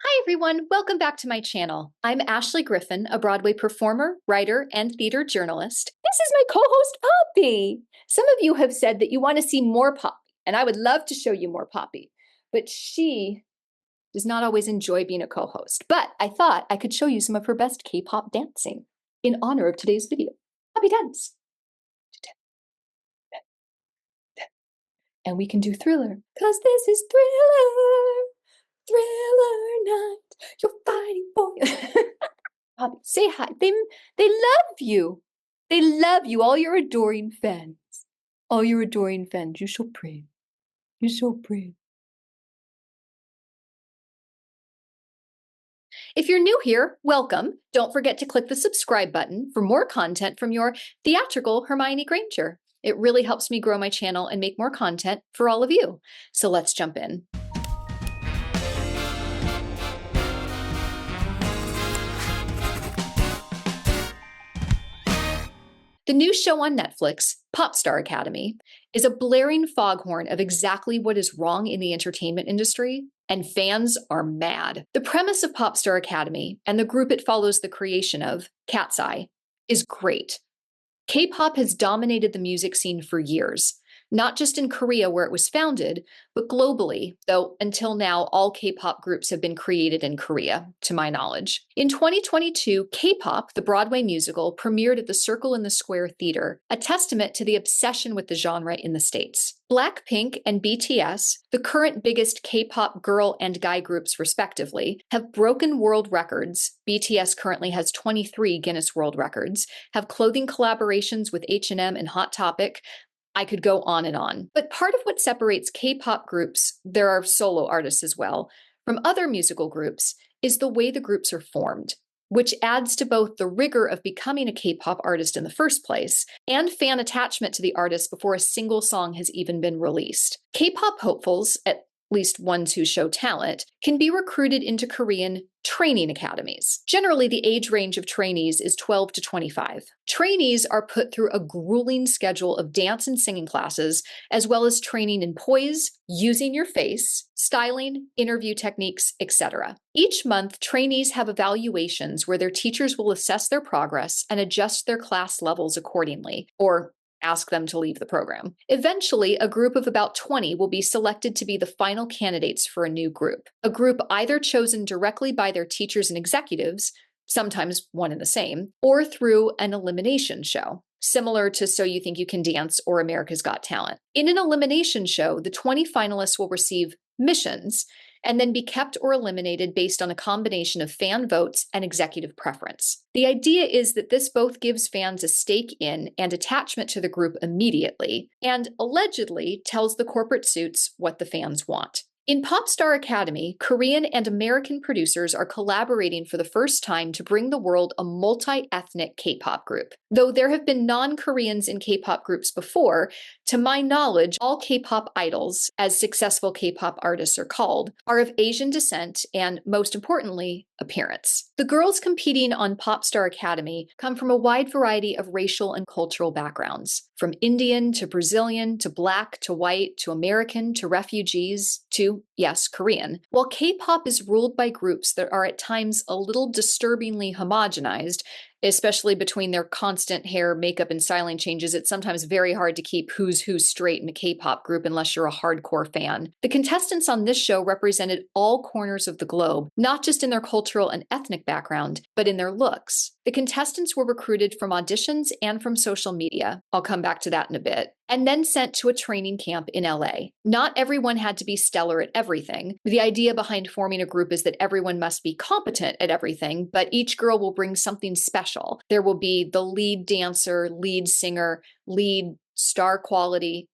Hi everyone, welcome back to my channel. I'm Ashley Griffin, a Broadway performer, writer, and theater journalist. This is my co-host Poppy. Some of you have said that you want to see more Poppy, and I would love to show you more Poppy, but she does not always enjoy being a co-host. But I thought I could show you some of her best K-pop dancing in honor of today's video. Poppy dance. And we can do Thriller, because this is Thriller. Thriller night, you're fighting for you. Poppy, say hi. They love you. They love you, all your adoring fans. All your adoring fans. You're so brave. You're so brave. If you're new here, welcome. Don't forget to click the subscribe button for more content from your theatrical Hermione Granger. It really helps me grow my channel and make more content for all of you. So let's jump in. The new show on Netflix, Popstar Academy, is a blaring foghorn of exactly what is wrong in the entertainment industry, and fans are mad. The premise of Popstar Academy and the group it follows the creation of, KATSEYE, is great. K-pop has dominated the music scene for years, not just in Korea where it was founded, but globally, though until now all K-pop groups have been created in Korea, to my knowledge. In 2022, K-pop, the Broadway musical, premiered at the Circle in the Square Theater, a testament to the obsession with the genre in the States. Blackpink and BTS, the current biggest K-pop girl and guy groups respectively, have broken world records. BTS currently has 23 Guinness World Records, have clothing collaborations with H&M and Hot Topic. I could go on and on. But part of what separates K-pop groups, there are solo artists as well, from other musical groups is the way the groups are formed, which adds to both the rigor of becoming a K-pop artist in the first place and fan attachment to the artist before a single song has even been released. K-pop hopefuls, at least ones who show talent, can be recruited into Korean training academies. Generally, the age range of trainees is 12 to 25. Trainees are put through a grueling schedule of dance and singing classes, as well as training in poise, using your face, styling, interview techniques, etc. Each month, trainees have evaluations where their teachers will assess their progress and adjust their class levels accordingly, or ask them to leave the program. Eventually, a group of about 20 will be selected to be the final candidates for a new group. A group either chosen directly by their teachers and executives, sometimes one and the same, or through an elimination show, similar to So You Think You Can Dance or America's Got Talent. In an elimination show, the 20 finalists will receive missions and then be kept or eliminated based on a combination of fan votes and executive preference. The idea is that this both gives fans a stake in and attachment to the group immediately, and allegedly tells the corporate suits what the fans want. In Popstar Academy, Korean and American producers are collaborating for the first time to bring the world a multi-ethnic K-pop group. Though there have been non-Koreans in K-pop groups before, to my knowledge, all K-pop idols, as successful K-pop artists are called, are of Asian descent and, most importantly, appearance. The girls competing on Popstar Academy come from a wide variety of racial and cultural backgrounds, from Indian to Brazilian to Black to white to American to refugees to, yes, Korean. While K-pop is ruled by groups that are at times a little disturbingly homogenized, especially between their constant hair, makeup, and styling changes, it's sometimes very hard to keep who's who straight in a K-pop group unless you're a hardcore fan. The contestants on this show represented all corners of the globe, not just in their cultural and ethnic background, but in their looks. The contestants were recruited from auditions and from social media. I'll come back to that in a bit. And then sent to a training camp in LA. Not everyone had to be stellar at everything. The idea behind forming a group is that everyone must be competent at everything, but each girl will bring something special. There will be the lead dancer, lead singer, lead star quality.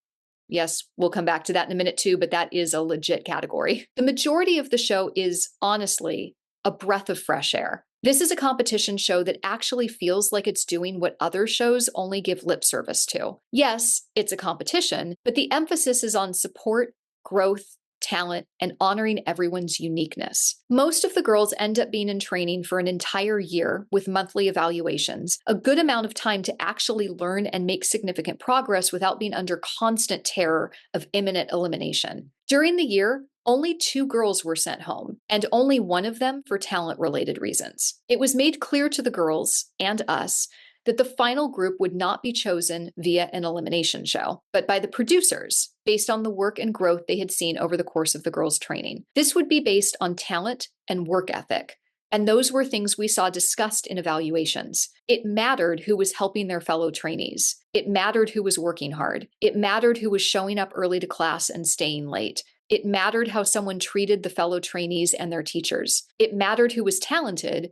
Yes, we'll come back to that in a minute too, but that is a legit category. The majority of the show is, honestly, a breath of fresh air. This is a competition show that actually feels like it's doing what other shows only give lip service to. Yes, it's a competition, but the emphasis is on support, growth, talent, and honoring everyone's uniqueness. Most of the girls end up being in training for an entire year with monthly evaluations, a good amount of time to actually learn and make significant progress without being under constant terror of imminent elimination. During the year, Only 2 girls were sent home, and only one of them for talent-related reasons. It was made clear to the girls and us that the final group would not be chosen via an elimination show, but by the producers, based on the work and growth they had seen over the course of the girls' training. This would be based on talent and work ethic, and those were things we saw discussed in evaluations. It mattered who was helping their fellow trainees. It mattered who was working hard. It mattered who was showing up early to class and staying late. It mattered how someone treated the fellow trainees and their teachers. It mattered who was talented,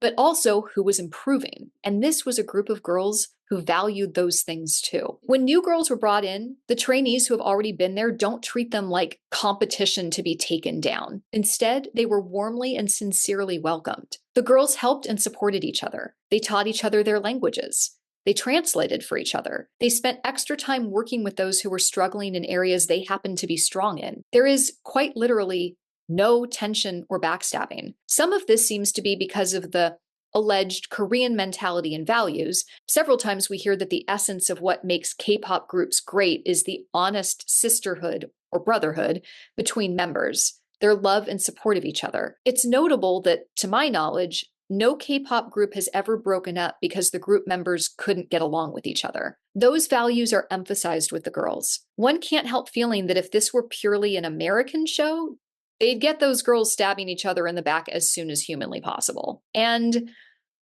but also who was improving. And this was a group of girls who valued those things too. When new girls were brought in, the trainees who have already been there don't treat them like competition to be taken down. Instead, they were warmly and sincerely welcomed. The girls helped and supported each other. They taught each other their languages. They translated for each other. They spent extra time working with those who were struggling in areas they happened to be strong in. There is quite literally no tension or backstabbing. Some of this seems to be because of the alleged Korean mentality and values. Several times we hear that the essence of what makes K-pop groups great is the honest sisterhood or brotherhood between members, their love and support of each other. It's notable that, to my knowledge, no K-pop group has ever broken up because the group members couldn't get along with each other. Those values are emphasized with the girls. One can't help feeling that if this were purely an American show, they'd get those girls stabbing each other in the back as soon as humanly possible. And,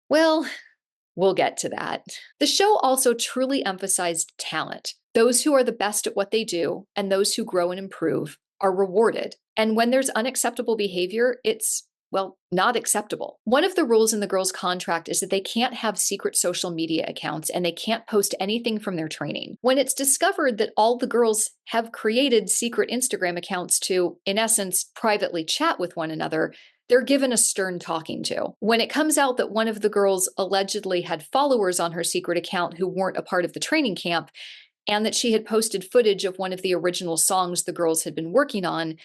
well, we'll get to that. The show also truly emphasized talent. Those who are the best at what they do and those who grow and improve are rewarded. And when there's unacceptable behavior, it's not acceptable. One of the rules in the girls' contract is that they can't have secret social media accounts and they can't post anything from their training. When it's discovered that all the girls have created secret Instagram accounts to, in essence, privately chat with one another, they're given a stern talking to. When it comes out that one of the girls allegedly had followers on her secret account who weren't a part of the training camp, and that she had posted footage of one of the original songs the girls had been working on,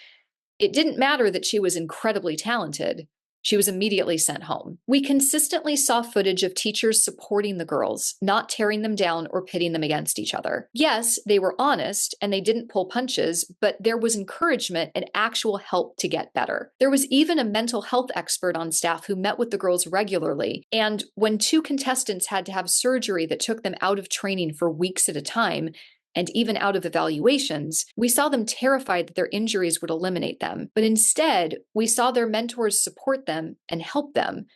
it didn't matter that she was incredibly talented. She was immediately sent home. We consistently saw footage of teachers supporting the girls, not tearing them down or pitting them against each other. Yes, they were honest and they didn't pull punches, but there was encouragement and actual help to get better. There was even a mental health expert on staff who met with the girls regularly, and when 2 contestants had to have surgery that took them out of training for weeks at a time, and even out of evaluations, we saw them terrified that their injuries would eliminate them. But instead, we saw their mentors support them and help them,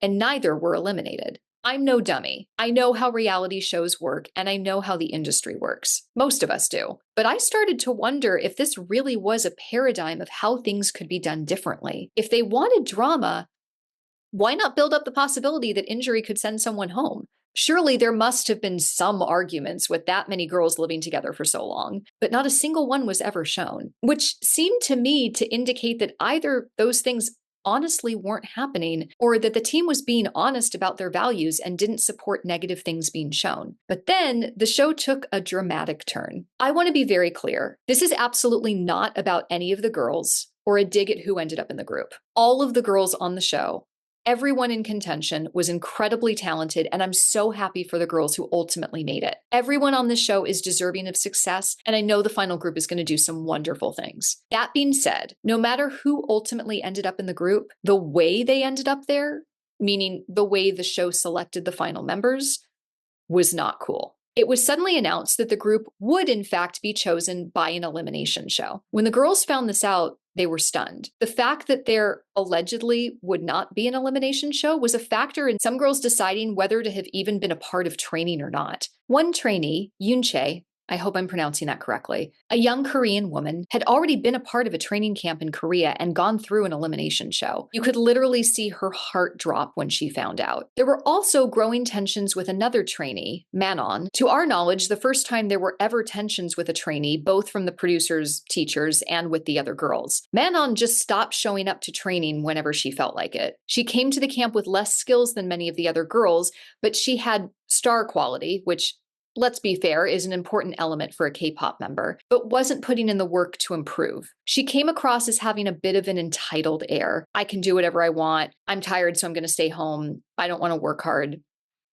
and neither were eliminated. I'm no dummy. I know how reality shows work, and I know how the industry works. Most of us do. But I started to wonder if this really was a paradigm of how things could be done differently. If they wanted drama, why not build up the possibility that injury could send someone home? Surely there must have been some arguments with that many girls living together for so long, but not a single one was ever shown, which seemed to me to indicate that either those things honestly weren't happening, or that the team was being honest about their values and didn't support negative things being shown. But then the show took a dramatic turn. I want to be very clear. This is absolutely not about any of the girls or a dig at who ended up in the group. All of the girls on the show, everyone in contention, was incredibly talented, and I'm so happy for the girls who ultimately made it. Everyone on this show is deserving of success, and I know the final group is going to do some wonderful things. That being said, no matter who ultimately ended up in the group, the way they ended up there, meaning the way the show selected the final members, was not cool. It was suddenly announced that the group would in fact be chosen by an elimination show. When the girls found this out, they were stunned. The fact that there allegedly would not be an elimination show was a factor in some girls deciding whether to have even been a part of training or not. One trainee, 𝐬𝐮𝐬𝐫𝐤, I hope I'm pronouncing that correctly, a young Korean woman, had already been a part of a training camp in Korea and gone through an elimination show. You could literally see her heart drop when she found out. There were also growing tensions with another trainee, Manon. To our knowledge, the first time there were ever tensions with a trainee, both from the producers, teachers, and with the other girls. Manon just stopped showing up to training whenever she felt like it. She came to the camp with less skills than many of the other girls, but she had star quality, which, let's be fair, is an important element for a K-pop member, but wasn't putting in the work to improve. She came across as having a bit of an entitled air. I can do whatever I want. I'm tired, so I'm going to stay home. I don't want to work hard.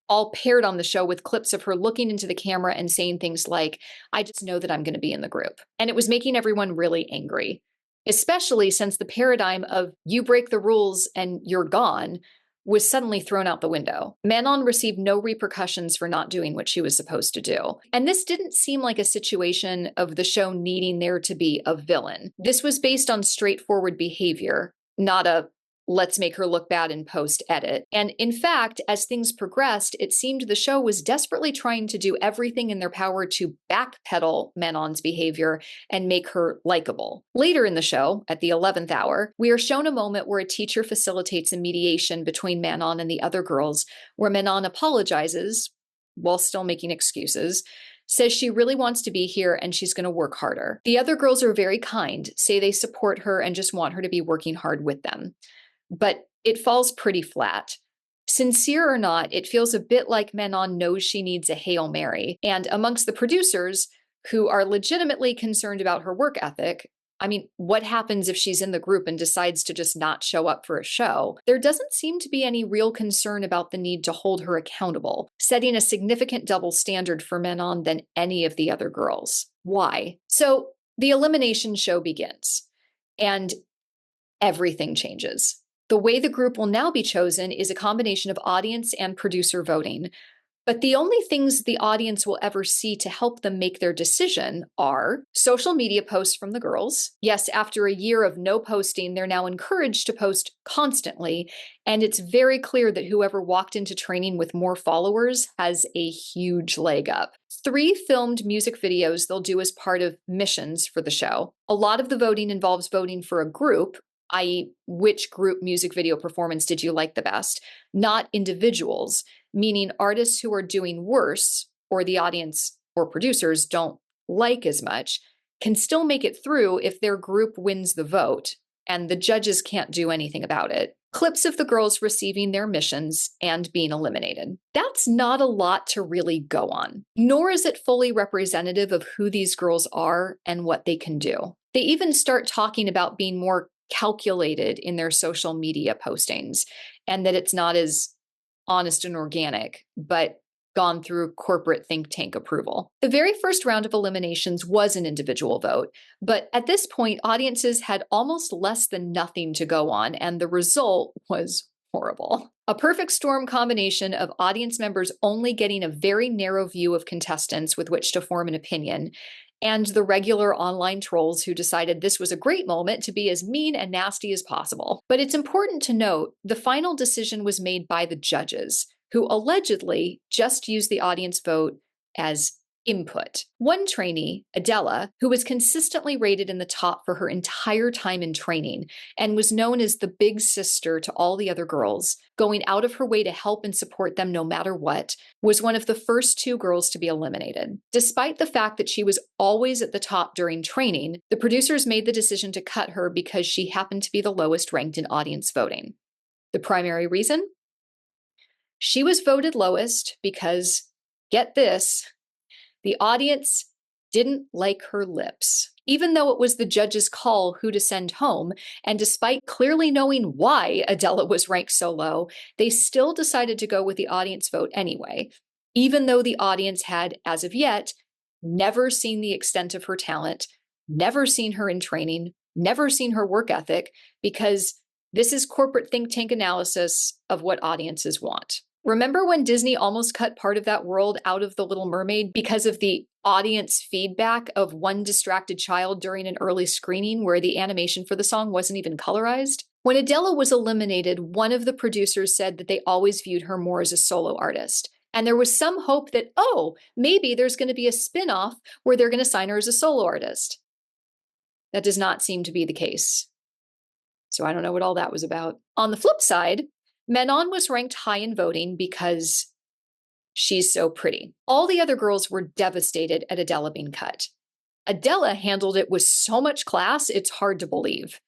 All paired on the show with clips of her looking into the camera and saying things like, I just know that I'm going to be in the group. And it was making everyone really angry. especially since the paradigm of you break the rules and you're gone was suddenly thrown out the window. Manon received no repercussions for not doing what she was supposed to do. And this didn't seem like a situation of the show needing there to be a villain. This was based on straightforward behavior, not a let's make her look bad in post-edit. And in fact, as things progressed, it seemed the show was desperately trying to do everything in their power to backpedal Manon's behavior and make her likable. Later in the show, at the 11th hour, we are shown a moment where a teacher facilitates a mediation between Manon and the other girls, where Manon apologizes, while still making excuses, says she really wants to be here and she's going to work harder. The other girls are very kind, say they support her and just want her to be working hard with them. But it falls pretty flat. Sincere or not, it feels a bit like Manon knows she needs a Hail Mary. And amongst the producers, who are legitimately concerned about her work ethic, I mean, what happens if she's in the group and decides to just not show up for a show? There doesn't seem to be any real concern about the need to hold her accountable, setting a significant double standard for Manon than any of the other girls. Why? So the elimination show begins, and everything changes. The way the group will now be chosen is a combination of audience and producer voting. But the only things the audience will ever see to help them make their decision are social media posts from the girls. Yes, after a year of no posting, they're now encouraged to post constantly. And it's very clear that whoever walked into training with more followers has a huge leg up. 3 filmed music videos they'll do as part of missions for the show. A lot of the voting involves voting for a group, i.e., which group music video performance did you like the best, not individuals, meaning artists who are doing worse, or the audience or producers don't like as much, can still make it through if their group wins the vote, and the judges can't do anything about it. Clips of the girls receiving their missions and being eliminated. That's not a lot to really go on, nor is it fully representative of who these girls are and what they can do. They even start talking about being more calculated in their social media postings, and that it's not as honest and organic, but gone through corporate think tank approval. The very first round of eliminations was an individual vote, but at this point, audiences had almost less than nothing to go on, and the result was horrible. A perfect storm combination of audience members only getting a very narrow view of contestants with which to form an opinion, and the regular online trolls who decided this was a great moment to be as mean and nasty as possible. But it's important to note, the final decision was made by the judges, who allegedly just used the audience vote as input. One trainee, Adela, who was consistently rated in the top for her entire time in training and was known as the big sister to all the other girls, going out of her way to help and support them no matter what, was one of the first 2 girls to be eliminated. Despite the fact that she was always at the top during training, the producers made the decision to cut her because she happened to be the lowest ranked in audience voting. The primary reason? She was voted lowest because, get this, the audience didn't like her lips. Even though it was the judge's call who to send home, and despite clearly knowing why Adela was ranked so low, they still decided to go with the audience vote anyway, even though the audience had, as of yet, never seen the extent of her talent, never seen her in training, never seen her work ethic, because this is corporate think tank analysis of what audiences want. Remember when Disney almost cut part of that world out of The Little Mermaid because of the audience feedback of one distracted child during an early screening where the animation for the song wasn't even colorized? When Adela was eliminated, one of the producers said that they always viewed her more as a solo artist. And there was some hope that, oh, maybe there's going to be a spin-off where they're going to sign her as a solo artist. That does not seem to be the case. So I don't know what all that was about. On the flip side, Manon was ranked high in voting because she's so pretty. All the other girls were devastated at Adela being cut. Adela handled it with so much class, it's hard to believe.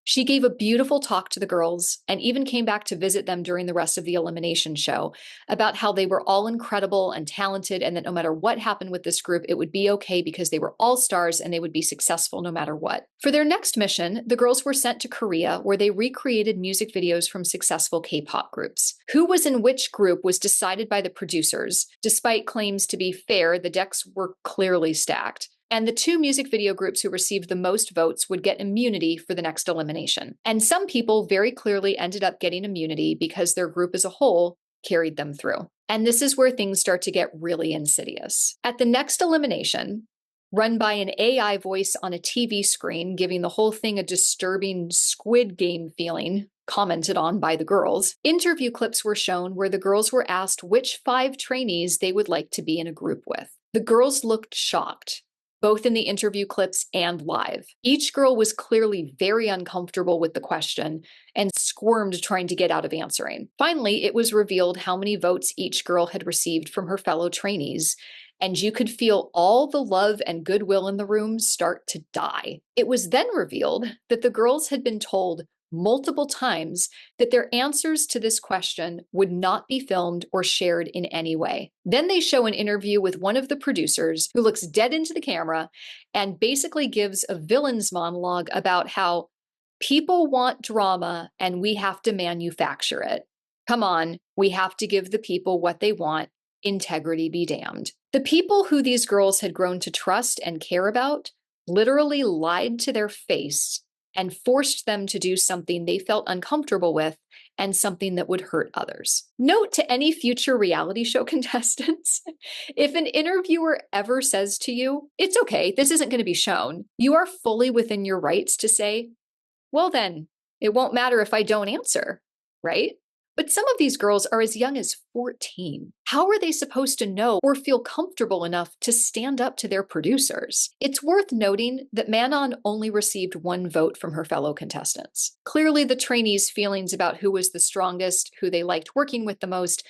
She gave a beautiful talk to the girls and even came back to visit them during the rest of the elimination show about how they were all incredible and talented, and that no matter what happened with this group, it would be okay because they were all stars and they would be successful no matter what. For their next mission, the girls were sent to Korea, where they recreated music videos from successful K-pop groups. Who was in which group was decided by the producers. Despite claims to be fair, the decks were clearly stacked. and the two music video groups who received the most votes would get immunity for the next elimination. And some people very clearly ended up getting immunity because their group as a whole carried them through. And this is where things start to get really insidious. At the next elimination, run by an AI voice on a TV screen, giving the whole thing a disturbing Squid Game feeling, commented on by the girls, interview clips were shown where the girls were asked which 5 trainees they would like to be in a group with. The girls looked shocked, both in the interview clips and live. Each girl was clearly very uncomfortable with the question and squirmed trying to get out of answering. Finally, it was revealed how many votes each girl had received from her fellow trainees, and you could feel all the love and goodwill in the room start to die. It was then revealed that the girls had been told multiple times that their answers to this question would not be filmed or shared in any way. Then they show an interview with one of the producers who looks dead into the camera and basically gives a villain's monologue about how people want drama and we have to manufacture it. Come on, we have to give the people what they want. Integrity be damned. The people who these girls had grown to trust and care about literally lied to their face and forced them to do something they felt uncomfortable with and something that would hurt others. Note to any future reality show contestants, if an interviewer ever says to you, it's okay, this isn't going to be shown, you are fully within your rights to say, well then, it won't matter if I don't answer, right? But some of these girls are as young as 14. How are they supposed to know or feel comfortable enough to stand up to their producers? It's worth noting that Manon only received 1 vote from her fellow contestants. Clearly, the trainees' feelings about who was the strongest, who they liked working with the most,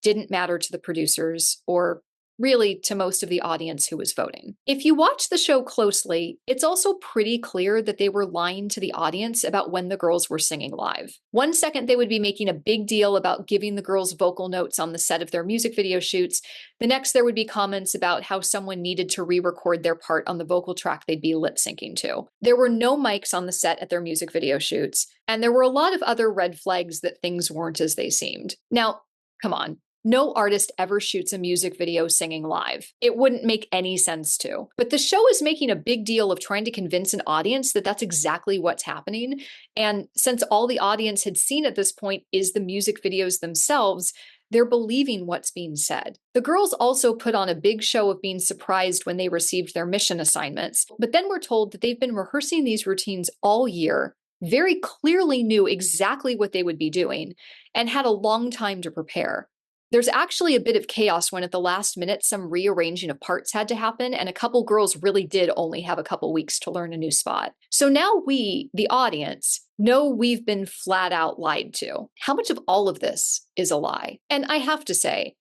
didn't matter to the producers or really to most of the audience who was voting. If you watch the show closely, it's also pretty clear that they were lying to the audience about when the girls were singing live. One second they would be making a big deal about giving the girls vocal notes on the set of their music video shoots. The next there would be comments about how someone needed to re-record their part on the vocal track they'd be lip syncing to. There were no mics on the set at their music video shoots, and there were a lot of other red flags that things weren't as they seemed. Now, come on. No artist ever shoots a music video singing live. It wouldn't make any sense to. But the show is making a big deal of trying to convince an audience that that's exactly what's happening. And since all the audience had seen at this point is the music videos themselves, they're believing what's being said. The girls also put on a big show of being surprised when they received their mission assignments, but then we're told that they've been rehearsing these routines all year, very clearly knew exactly what they would be doing, and had a long time to prepare. There's actually a bit of chaos when at the last minute some rearranging of parts had to happen, and a couple girls really did only have a couple weeks to learn a new spot. So now we, the audience, know we've been flat out lied to. How much of all of this is a lie? And I have to say,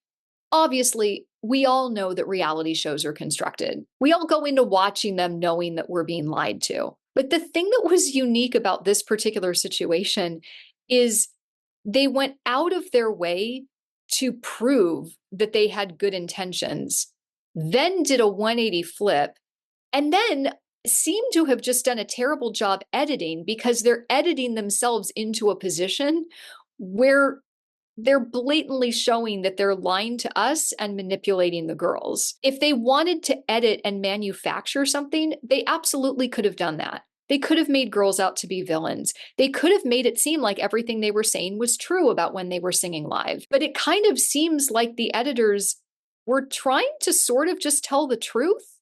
obviously, we all know that reality shows are constructed. We all go into watching them knowing that we're being lied to. But the thing that was unique about this particular situation is they went out of their way to prove that they had good intentions, then did a 180 flip, and then seem to have just done a terrible job editing because they're editing themselves into a position where they're blatantly showing that they're lying to us and manipulating the girls. If they wanted to edit and manufacture something, they absolutely could have done that. They could have made girls out to be villains. They could have made it seem like everything they were saying was true about when they were singing live. But it kind of seems like the editors were trying to sort of just tell the truth.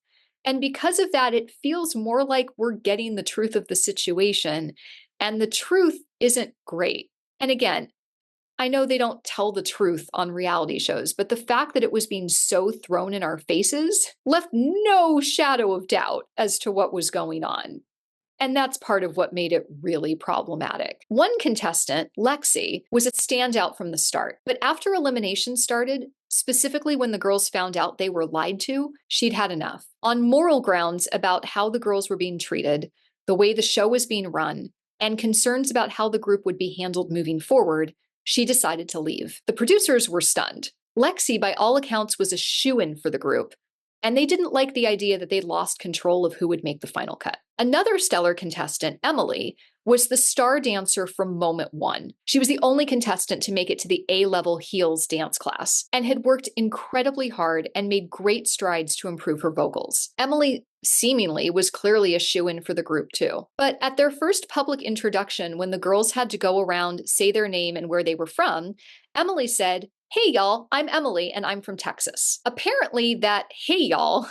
And because of that, it feels more like we're getting the truth of the situation. And the truth isn't great. And again, I know they don't tell the truth on reality shows, but the fact that it was being so thrown in our faces left no shadow of doubt as to what was going on. And that's part of what made it really problematic. One contestant, Lexi, was a standout from the start, but after elimination started, specifically when the girls found out they were lied to, she'd had enough. On moral grounds about how the girls were being treated, the way the show was being run, and concerns about how the group would be handled moving forward, she decided to leave. The producers were stunned. Lexi, by all accounts, was a shoo-in for the group, and they didn't like the idea that they'd lost control of who would make the final cut. Another stellar contestant, Emily, was the star dancer from moment one. She was the only contestant to make it to the A-level heels dance class and had worked incredibly hard and made great strides to improve her vocals. Emily seemingly was clearly a shoo-in for the group too. But at their first public introduction, when the girls had to go around, say their name and where they were from, Emily said, "Hey y'all, I'm Emily and I'm from Texas." Apparently that "hey y'all"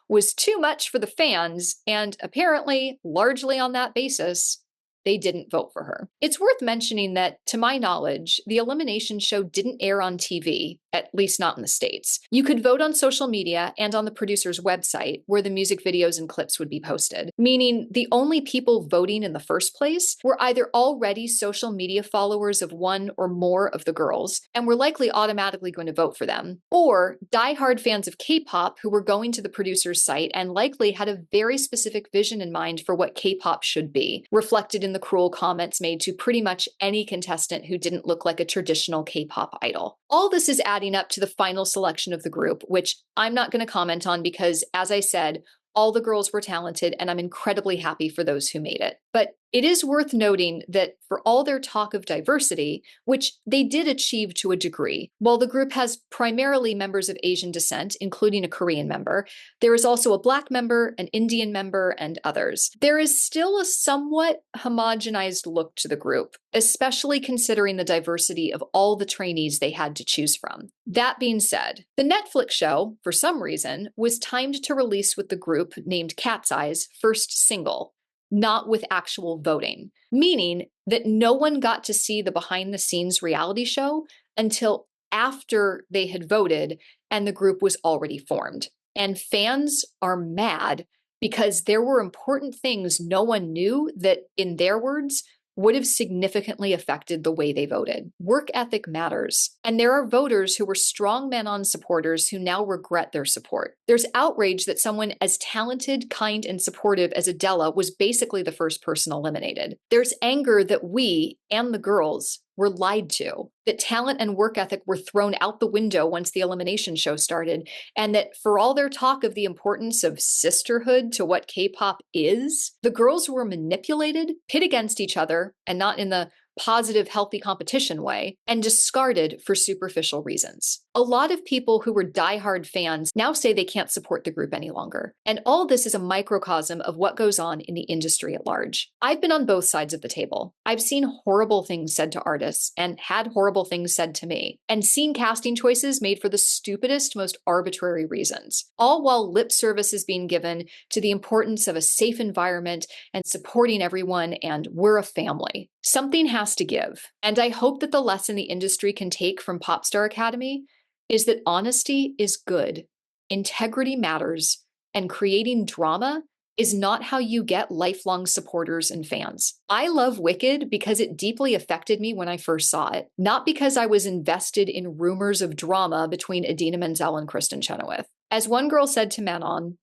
was too much for the fans, and apparently, largely on that basis, they didn't vote for her. It's worth mentioning that, to my knowledge, the elimination show didn't air on TV, at least not in the States. You could vote on social media and on the producer's website, where the music videos and clips would be posted, meaning the only people voting in the first place were either already social media followers of one or more of the girls, and were likely automatically going to vote for them, or diehard fans of K-pop who were going to the producer's site and likely had a very specific vision in mind for what K-pop should be, reflected in the cruel comments made to pretty much any contestant who didn't look like a traditional K-pop idol. All this is adding up to the final selection of the group, which I'm not going to comment on because, as I said, all the girls were talented and I'm incredibly happy for those who made it. But it is worth noting that for all their talk of diversity, which they did achieve to a degree, while the group has primarily members of Asian descent, including a Korean member, there is also a Black member, an Indian member, and others. There is still a somewhat homogenized look to the group, especially considering the diversity of all the trainees they had to choose from. That being said, the Netflix show, for some reason, was timed to release with the group named KATSEYE's first single, not with actual voting, meaning that no one got to see the behind-the-scenes reality show until after they had voted and the group was already formed. And fans are mad because there were important things no one knew that, in their words, would have significantly affected the way they voted. Work ethic matters, and there are voters who were strong men-on supporters who now regret their support. There's outrage that someone as talented, kind, and supportive as Adela was basically the first person eliminated. There's anger that we, and the girls, were lied to, that talent and work ethic were thrown out the window once the elimination show started, and that for all their talk of the importance of sisterhood to what K-pop is, the girls were manipulated, pit against each other, and not in the positive, healthy competition way, and discarded for superficial reasons. A lot of people who were diehard fans now say they can't support the group any longer. And all this is a microcosm of what goes on in the industry at large. I've been on both sides of the table. I've seen horrible things said to artists and had horrible things said to me, and seen casting choices made for the stupidest, most arbitrary reasons, all while lip service is being given to the importance of a safe environment and supporting everyone and we're a family. Something has to give. And I hope that the lesson the industry can take from Popstar Academy is that honesty is good, integrity matters, and creating drama is not how you get lifelong supporters and fans. I love Wicked because it deeply affected me when I first saw it, not because I was invested in rumors of drama between Idina Menzel and Kristen Chenoweth. As one girl said to Manon,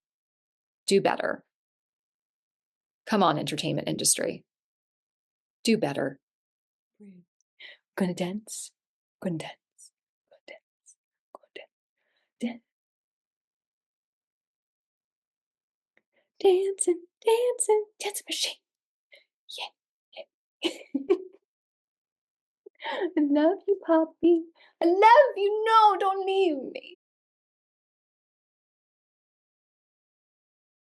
do better. Come on, entertainment industry. Do better. Gonna dance, gonna dance, gonna dance, gonna dance, dancing, dancing, dancing machine. Yeah, yeah. I love you, Poppy. I love you. No, don't leave me.